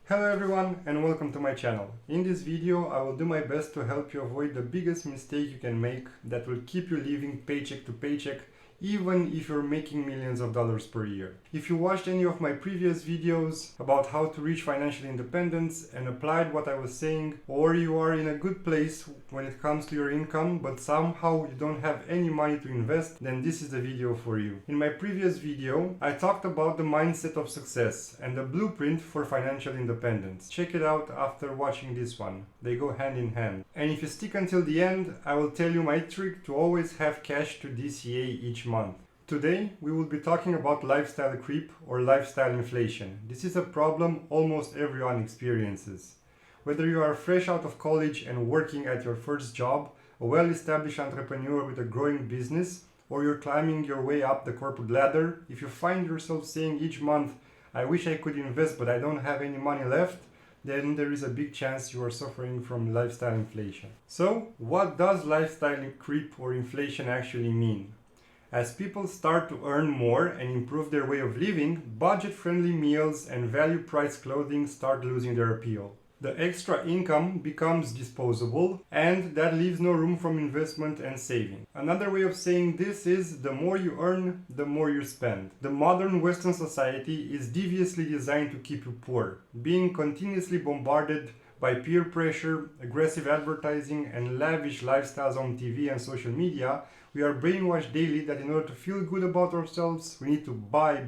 Hello everyone and welcome to my channel. In this video I will do my best to help you avoid the biggest mistake you can make that will keep you living paycheck to paycheck even if you're making millions of dollars per year. If you watched any of my previous videos about how to reach financial independence and applied what I was saying, or you are in a good place when it comes to your income but somehow you don't have any money to invest, then this is the video for you. In my previous video I talked about the mindset of success and the blueprint for financial independence. Check it out after watching this one. They go hand in hand. And if you stick until the end, I will tell you my trick to always have cash to DCA each month. Today we will be talking about lifestyle creep or lifestyle inflation. This is a problem almost everyone experiences. Whether you are fresh out of college and working at your first job, a well-established entrepreneur with a growing business, or you're climbing your way up the corporate ladder, if you find yourself saying each month, I wish I could invest but I don't have any money left, then there is a big chance you are suffering from lifestyle inflation. So, what does lifestyle creep or inflation actually mean? As people start to earn more and improve their way of living, budget-friendly meals and value-priced clothing start losing their appeal. The extra income becomes disposable, and that leaves no room for investment and saving. Another way of saying this is the more you earn, the more you spend. The modern Western society is deviously designed to keep you poor, being continuously bombarded by peer pressure, aggressive advertising, and lavish lifestyles on TV and social media. We are brainwashed daily that in order to feel good about ourselves, we need to buy.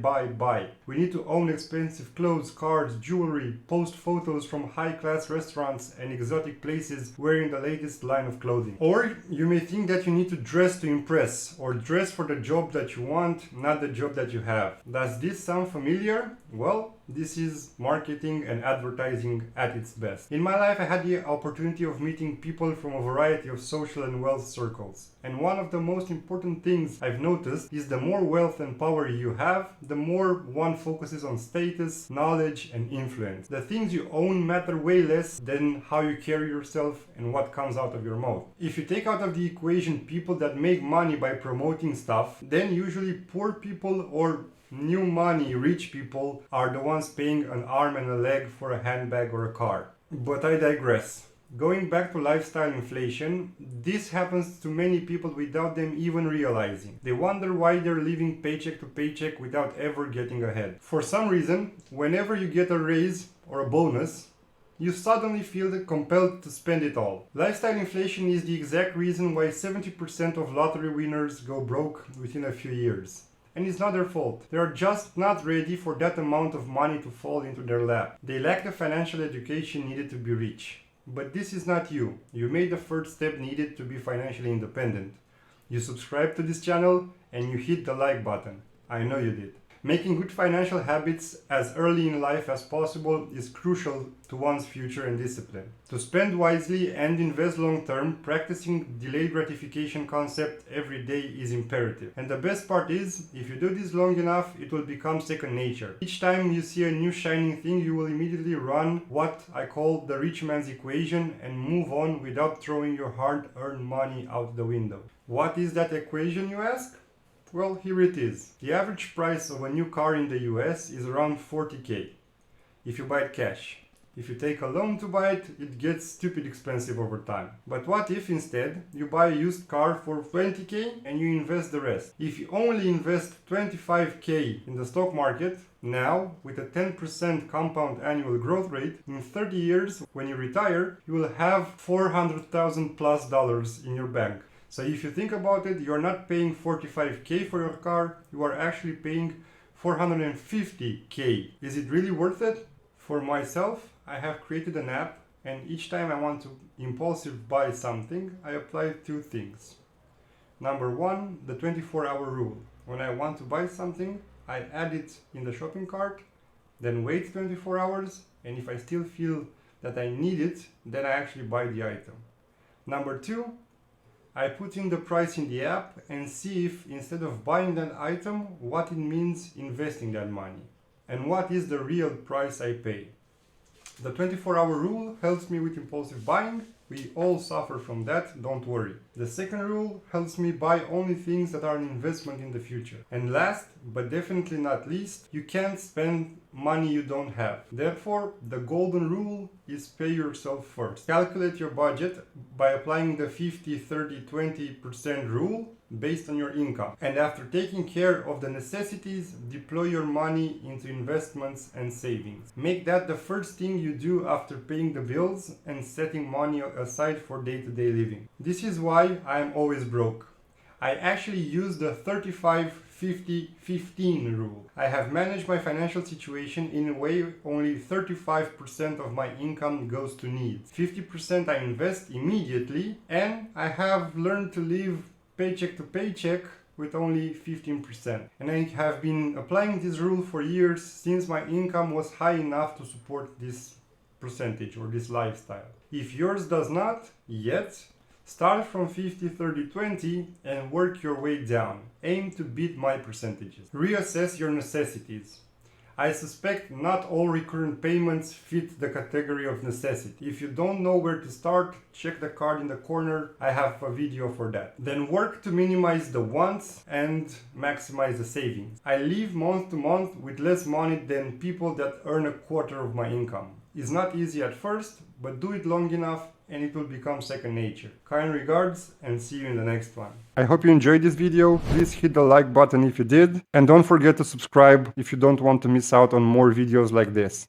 We need to own expensive clothes, cars, jewelry, post photos from high-class restaurants and exotic places wearing the latest line of clothing. Or you may think that you need to dress to impress, or dress for the job that you want, not the job that you have. Does this sound familiar? Well, this is marketing and advertising at its best. In my life, I had the opportunity of meeting people from a variety of social and wealth circles. And one of the most important things I've noticed is the more wealth and power you have, the more one focuses on status, knowledge, and influence. The things you own matter way less than how you carry yourself and what comes out of your mouth. If you take out of the equation people that make money by promoting stuff, then usually poor people or new money rich people are the ones paying an arm and a leg for a handbag or a car. But I digress. Going back to lifestyle inflation, this happens to many people without them even realizing. They wonder why they're living paycheck to paycheck without ever getting ahead. For some reason, whenever you get a raise or a bonus, you suddenly feel compelled to spend it all. Lifestyle inflation is the exact reason why 70% of lottery winners go broke within a few years. And it's not their fault. They are just not ready for that amount of money to fall into their lap. They lack the financial education needed to be rich. But this is not you. You made the first step needed to be financially independent. You subscribed to this channel and you hit the like button. I know you did. Making good financial habits as early in life as possible is crucial to one's future and discipline. To spend wisely and invest long term, practicing delayed gratification concept every day is imperative. And the best part is, if you do this long enough, it will become second nature. Each time you see a new shining thing, you will immediately run what I call the rich man's equation and move on without throwing your hard-earned money out the window. What is that equation, you ask? Well, here it is. The average price of a new car in the US is around $40,000 if you buy it cash. If you take a loan to buy it, it gets stupid expensive over time. But what if instead you buy a used car for $20,000 and you invest the rest? If you only invest $25,000 in the stock market, now with a 10% compound annual growth rate, in 30 years when you retire, you will have $400,000 plus in your bank. So if you think about it, you are not paying $45,000 for your car, you are actually paying $450,000. Is it really worth it? For myself, I have created an app, and each time I want to impulsive buy something, I apply two things. Number one, the 24-hour rule. When I want to buy something, I add it in the shopping cart, then wait 24 hours, and if I still feel that I need it, then I actually buy the item. Number two, I put in the price in the app and see if instead of buying that item, what it means investing that money and what is the real price I pay. The 24-hour rule helps me with impulsive buying We all suffer from that, don't worry. The second rule helps me buy only things that are an investment in the future. And last, but definitely not least, you can't spend money you don't have. Therefore, the golden rule is pay yourself first. Calculate your budget by applying the 50-30-20% rule based on your income. And after taking care of the necessities, deploy your money into investments and savings. Make that the first thing you do after paying the bills and setting money aside for day-to-day living. This is why I am always broke. I actually use the 35-50-15 rule. I have managed my financial situation in a way only 35% of my income goes to needs. 50% I invest immediately, and I have learned to live paycheck to paycheck with only 15%. And I have been applying this rule for years since my income was high enough to support this percentage or this lifestyle. If yours does not yet, start from 50-30-20 and work your way down. Aim to beat my percentages. Reassess your necessities. I suspect not all recurrent payments fit the category of necessity. If you don't know where to start, check the card in the corner. I have a video for that. Then work to minimize the wants and maximize the savings. I live month to month with less money than people that earn a quarter of my income. It's not easy at first, but do it long enough and it will become second nature. Kind regards, and see you in the next one. I hope you enjoyed this video. Please hit the like button if you did, and don't forget to subscribe if you don't want to miss out on more videos like this.